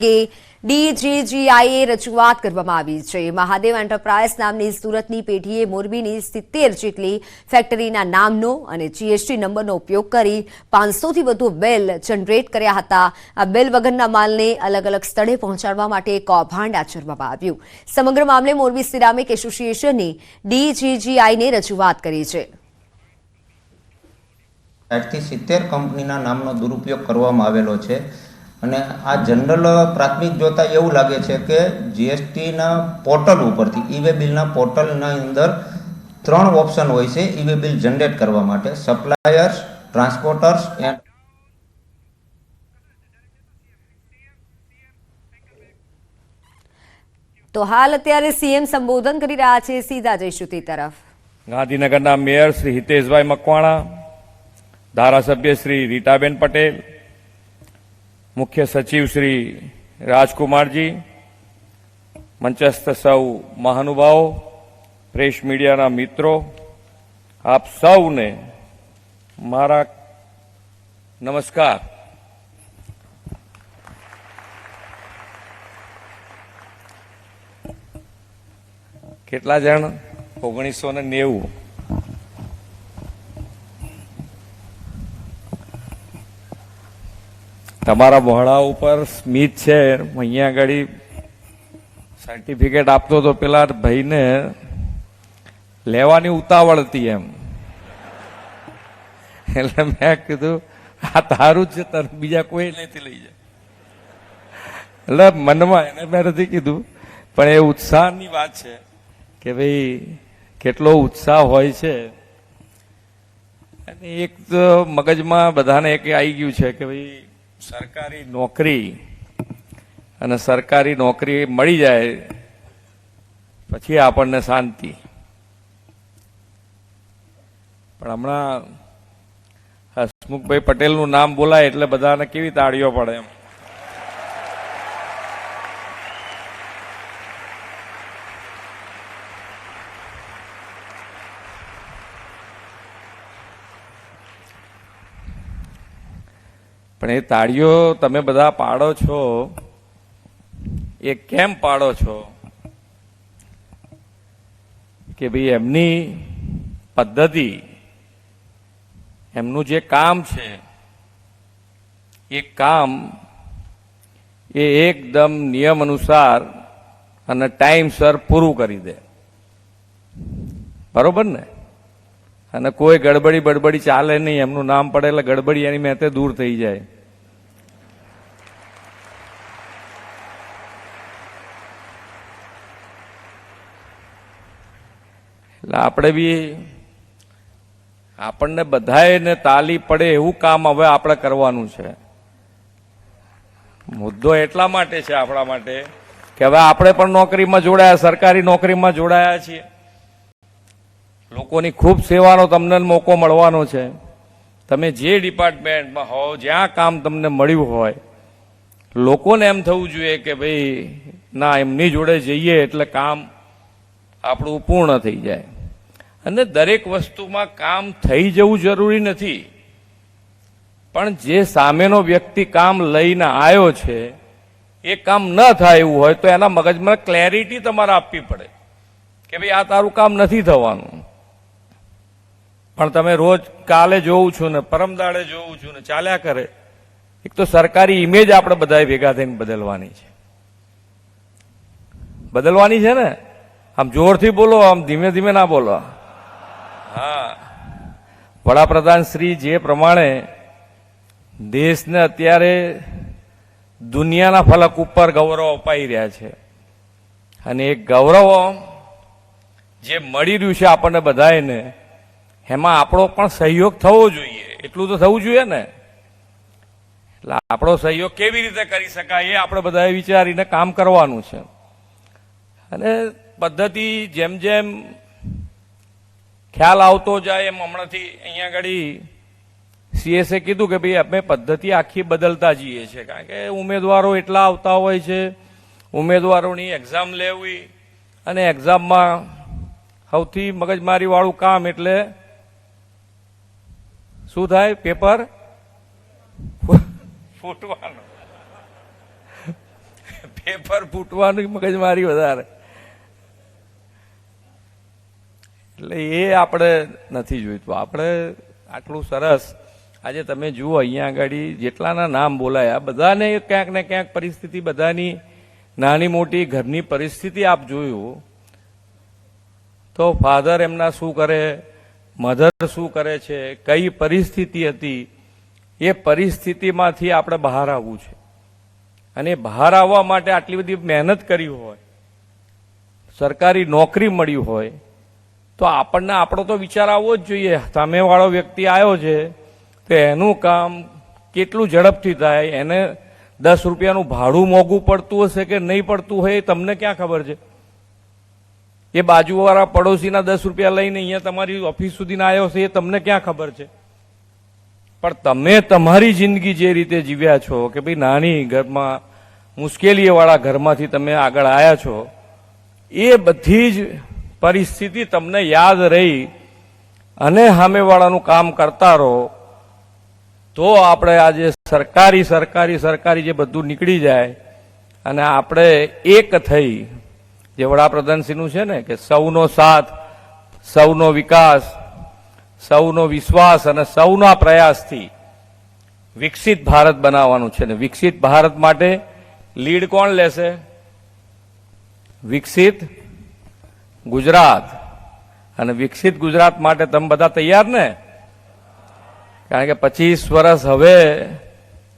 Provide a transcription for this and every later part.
કે ડીજીજીઆઈએ રજૂઆત કરવામાં આવી છે। મહાદેવ એન્ટરપ્રાઇઝ નામની સુરતની પેઢીએ મોરબીની 70 જેટલી ફેક્ટરીના નામનો અને જીએસટી નંબરનો ઉપયોગ કરી 500થી વધુ બિલ જનરેટ કર્યા હતા। આ બિલ વગરના માલને અલગ અલગ સ્થળે પહોંચાડવા માટે કૌભાંડ આચરવામાં આવ્યું। સમગ્ર મામલે મોરબી સિરામિક એસોસિએશને ડીજીજીઆઈને રજૂઆત કરી છે। 60 થી 70 કંપનીના નામનો દુરુપયોગ કરવામાં આવેલો છે અને આ જનરલ પ્રાથમિક જોતા એવું લાગે છે કે જીએસટીના પોર્ટલ ઉપરથી ઈ-વે બિલના પોર્ટલના અંદર 3 ઓપ્શન હોય છે ઈ-વે બિલ જનરેટ કરવા માટે: સપ્લાયર્સ, ટ્રાન્સપોર્ટર્સ એન્ડ તો હાલ અત્યારે સીએમ સંબોધન કરી રહ્યા છે। સીધા જઈશું તે તરફ। ગાંધીનગરના મેયર શ્રી હિતેશભાઈ મકવાણા, ધારાસભ્ય શ્રી રીટાબેન પટેલ, મુખ્ય સચિવ શ્રી રાજકુમારજી, મંચસ્થ સૌ મહાનુભાવો, પ્રેસ મીડિયાના મિત્રો, આપ સૌને મારા નમસ્કાર। કેટલા જણ? 1990। તમારા મોહડા ઉપર સ્મિત છે। અહીંયા આગળ સર્ટિફિકેટ આપતો તો પેલા ભાઈને લેવાની ઉતાવળ હતી એમ, એટલે મેં કીધું આ તારું જ છે, તને બીજા કોઈ નથી લઈ જાય। એટલે મનમાં એને મેં નથી કીધું, પણ એ ઉત્સાહની વાત છે કે ભાઈ કેટલો ઉત્સાહ હોય છે। અને એક તો મગજમાં બધાને એક આવી ગયું છે કે ભાઈ સરકારી નોકરી, અને સરકારી નોકરી મળી જાય પછી આપણને શાંતિ। પણ હમણાં હસમુખભાઈ પટેલનું નામ બોલાય એટલે બધાને કેવી તાળીઓ પડે એમ। પણ એ તાળીઓ તમે બધા પાડો છો, એ કેમ પાડો છો કે ભાઈ એમની પદ્ધતિ, એમનું જે કામ છે એ કામ એ એકદમ નિયમ અનુસાર અને ટાઈમસર પૂરું કરી દે, બરોબર ને? અને કોઈ ગડબડી બડબડી ચાલે નહીં, એમનું નામ પડે એટલે ગડબડી એની મેતે દૂર થઈ જાય। એટલે આપણે બી આપણને બધાને તાલી પડે એવું કામ હવે આપણે કરવાનું છે। મુદ્દો એટલા માટે છે આપણા માટે કે હવે આપણે પણ નોકરીમાં જોડાયા, સરકારી નોકરીમાં જોડાયા છીએ। લોકોની ખૂબ સેવાનો તમને મોકો મળવાનો છે। તમે જે ડિપાર્ટમેન્ટમાં હો, જ્યાં કામ તમને મળ્યું હોય, લોકોને એમ થવું જોઈએ કે ભાઈ ના, એમની જોડે જઈએ એટલે કામ આપણું પૂર્ણ થઈ જાય। અને દરેક વસ્તુમાં કામ થઈ જવું જરૂરી નથી, પણ જે સામેનો વ્યક્તિ કામ લઈને આવ્યો છે એ કામ ન થાય એવું હોય તો એના મગજમાં ક્લેરિટી તમારે આપવી પડે કે ભાઈ આ તારું કામ નથી થવાનું। પણ તમે રોજ કાલે જોઉં છું ને પરમદાડે જોઉં છું ને ચાલ્યા કરે। એક તો સરકારી ઇમેજ આપણે બધા ભેગા થઈને બદલવાની છે, બદલવાની છે ને। આમ જોરથી બોલો, આમ ધીમે ધીમે ના બોલો। હા, વડાપ્રધાન શ્રી જે પ્રમાણે દેશને અત્યારે દુનિયાના ફલક ઉપર ગૌરવ અપાઈ રહ્યા છે, અને એ ગૌરવ જે મળી રહ્યું છે આપણને બધાને, એમાં આપણો પણ સહયોગ થવો જોઈએ, એટલું તો થવું જોઈએ ને। એટલે આપણો સહયોગ કેવી રીતે કરી શકાય એ આપણે બધાએ વિચારીને કામ કરવાનું છે। અને પદ્ધતિ જેમ જેમ ખ્યાલ આવતો જાય એમ હમણાંથી અહીંયા આગળ સીએસએ કીધું કે ભાઈ અમે પદ્ધતિ આખી બદલતા જઈએ છીએ, કારણ કે ઉમેદવારો એટલા આવતા હોય છે, ઉમેદવારોની એક્ઝામ લેવી, અને એક્ઝામમાં સૌથી મગજમારી વાળું કામ એટલે શું થાય? પેપર ફૂટવાનું। પેપર ફૂટવાની મગજમારી વધારે. એટલે એ આપણે નથી જોઈતું. આપણે આટલું સરસ આજે તમે જુઓ અહીંયા આગળ જેટલાના નામ બોલાયા બધાને ક્યાંક ને ક્યાંક પરિસ્થિતિ, બધાની નાની મોટી ઘરની પરિસ્થિતિ આપ જોયું તો ફાધર એમના શું કરે, મધર શું કરે છે, કઈ પરિસ્થિતિ હતી, એ પરિસ્થિતિમાંથી આપણે બહાર આવવું છે. અને બહાર આવવા માટે આટલી બધી મહેનત કરી હોય, સરકારી નોકરી મળી હોય, તો આપણને આપણો તો વિચાર આવવો જ જોઈએ. સામેવાળો વ્યક્તિ આવ્યો છે તો એનું કામ કેટલું ઝડપથી થાય, એને 10 રૂપિયાનું ભાડું મોંઘું પડતું હશે કે નહીં પડતું હોય એ તમને ક્યાં ખબર છે? એ બાજુવાળા પડોશીના 10 રૂપિયા લઈને અહીંયા તમારી ઓફિસ સુધી આવ્યો છે એ તમને ક્યાં ખબર છે? પણ તમે તમારી જિંદગી જે રીતે જીવ્યા છો કે ભાઈ નાની ઘરમાં મુશ્કેલીવાળા ઘરમાંથી તમે આગળ આવ્યા છો, એ બધી જ પરિસ્થિતિ તમને યાદ રહી અને સામેવાળાનું કામ કરતા રહો તો આપણે આજે સરકારી જે બધું નીકળી જાય અને આપણે એક થઈ, જે વડાપ્રધાનશ્રીનું છે ને કે સૌનો સાથ, સૌનો વિકાસ, સૌનો વિશ્વાસ અને સૌના પ્રયાસથી વિકસિત ભારત બનાવવાનું છે. ને વિકસિત ભારત માટે લીડ કોણ લેશે? વિકસિત ગુજરાત. અને વિકસિત ગુજરાત માટે તમે બધા તૈયાર ને? કારણ કે 25 વર્ષ હવે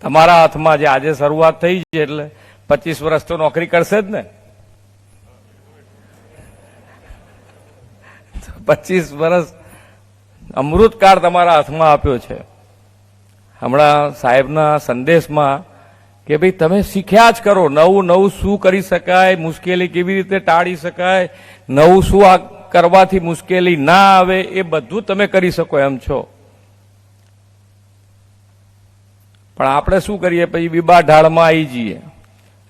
તમારા હાથમાં, જે આજે શરૂઆત થઈ છે એટલે 25 વર્ષ તો નોકરી કરશે જ ને. 25 વર્ષ અમૃતકાળ તમારા હાથમાં આપ્યો છે. હમણાં સાહેબના સંદેશમાં કે ભાઈ તમે શીખ્યા જ કરો, નવું શું કરી શકાય, મુશ્કેલી કેવી રીતે ટાળી શકાય, નવું શું આ કરવાથી મુશ્કેલી ના આવે, એ બધું તમે કરી શકો એમ છો. પણ આપણે શું કરીએ, પછી બીબા ઢાળમાં આવી જઈએ.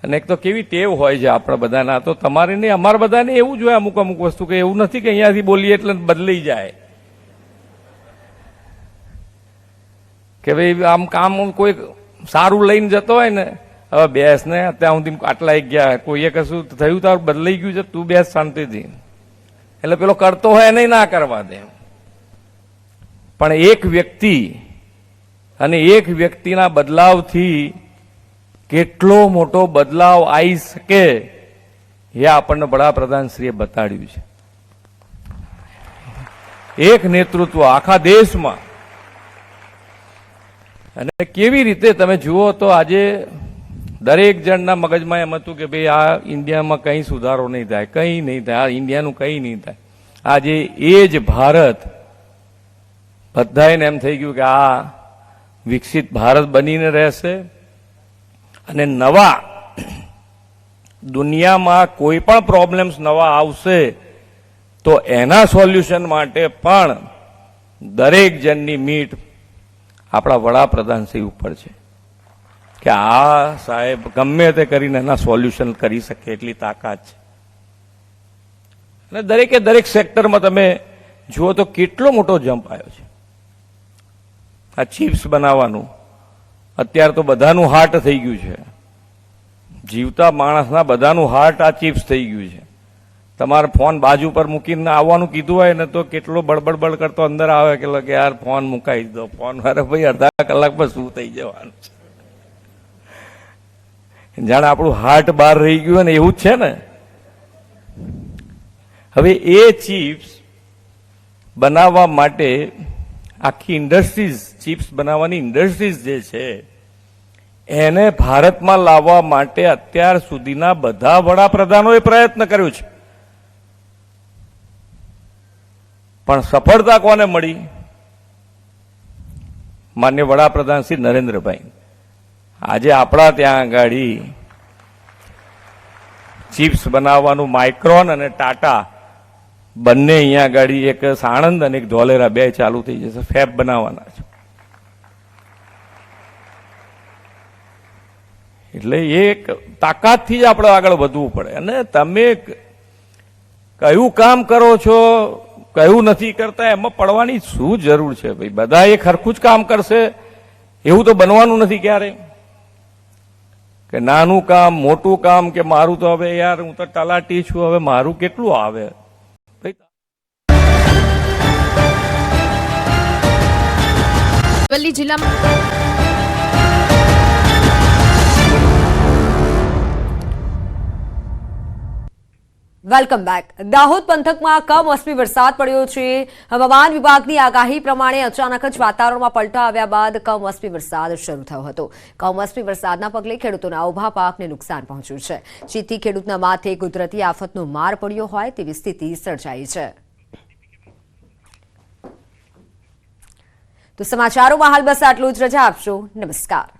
અને એક તો કેવી ટેવ હોય છે આપણા બધાના, તો તમારે નહીં અમારા બધાને એવું જ હોય અમુક વસ્તુ, કે એવું નથી કે અહીંયાથી બોલીએ એટલે બદલાઈ જાય. કે ભાઈ આમ કામ કોઈ સારું લઈને જતો હોય ને, હવે બેસ ને, અત્યાર સુધી આટલા ગયા, કોઈએ કશું થયું તારું બદલાઈ ગયું છે, તું બેસ શાંતિથી. એટલે પેલો કરતો હોય એને ના કરવા દે. પણ એક વ્યક્તિ અને એક વ્યક્તિના બદલાવથી કેટલો મોટો બદલાવ આવી શકે એ આપણને વડાપ્રધાનશ્રીએ બતાડ્યું છે. એક નેતૃત્વ આખા દેશમાં. અને કેવી રીતે તમે જુઓ તો આજે દરેક જણના મગજમાં એમ હતું કે ભાઈ આ ઇન્ડિયામાં કંઈ સુધારો નહીં થાય, કંઈ નહીં થાય, આ ઇન્ડિયાનું કંઈ નહીં થાય. આજે એ જ ભારત બધાને એમ થઈ ગયું કે આ વિકસિત ભારત બનીને રહેશે. અને નવા દુનિયામાં કોઈ પણ પ્રોબ્લેમ્સ નવા આવશે તો એના સોલ્યુશન માટે પણ દરેક જણની મીટ આપણા વડાપ્રધાનશ્રી ઉપર છે કે આ સાહેબ ગમે તે કરીને એના સોલ્યુશન કરી શકે એટલી તાકાત છે. અને દરેક સેક્ટરમાં તમે જુઓ તો કેટલો મોટો જમ્પ આવ્યો છે. આ ચિપ્સ બનાવવાનું અત્યારે તો બધાનું હાર્ટ થઈ ગયું છે. જીવતા માણસના બધાનું હાર્ટ આ ચિપ્સ થઈ ગયું છે. તમારે ફોન બાજુ પર મૂકીને આવવાનું કીધું હોય ને તો કેટલો બળબડ કરતો અંદર આવે કે યાર ફોન મુકાઈ દો, ફોન અરે ભાઈ અડધા કલાકમાં શું થઈ જવાનું છે. જાણે આપણું હાર્ટ બહાર રહી ગયું હોય ને એવું જ છે ને. હવે એ ચિપ્સ બનાવવા માટે આખી ઇન્ડસ્ટ્રીઝ, ચિપ્સ બનાવવાની ઇન્ડસ્ટ્રીઝ જે છે એને ભારતમાં લાવવા માટે અત્યાર સુધીના બધા વડાપ્રધાનોએ પ્રયત્ન કર્યો છે. પણ સફળતા કોને મળી? માન્ય વડાપ્રધાન શ્રી નરેન્દ્રભાઈ. આજે આપણા ત્યાં આગળ ચિપ્સ બનાવવાનું માઇક્રોન અને ટાટા બંને અહીંયા આગળ, એક સાણંદ અને એક ધોલેરા, 2 ચાલુ થઈ જશે, ફેબ બનાવવાના છે. એટલે એક તાકાતથી જ આપણે આગળ વધવું પડે. અને તમે કયું કામ કરો છો, કયું નથી કરતા, એમાં પડવાની શું જરૂર છે? ભાઈ બધા એક સરખું જ કામ કરશે એવું તો બનવાનું નથી ક્યારે. કે નાનું કામ મોટું કામ કે મારું તો હવે યાર હું તો તલાટી છું, હવે મારું કેટલું આવે ભાઈ. અરવલ્લી જિલ્લામાં વેલકમ બેક. દાહોદ પંથકમાં કમોસમી વરસાદ પડ્યો છે. હવામાન વિભાગની આગાહી પ્રમાણે અચાનક જ વાતાવરણમાં પલટો આવ્યા બાદ કમોસમી વરસાદ શરૂ થયો હતો. કમોસમી વરસાદના પગલે ખેડૂતોના ઉભા પાકને નુકસાન પહોંચ્યું છે. જેથી ખેડૂતના માથે કુદરતી આફતનો માર પડ્યો હોય તેવી સ્થિતિ સર્જાઈ છે. તો સમાચારોમાં હાલ બસ આટલું જ. રજા આપશો. નમસ્કાર.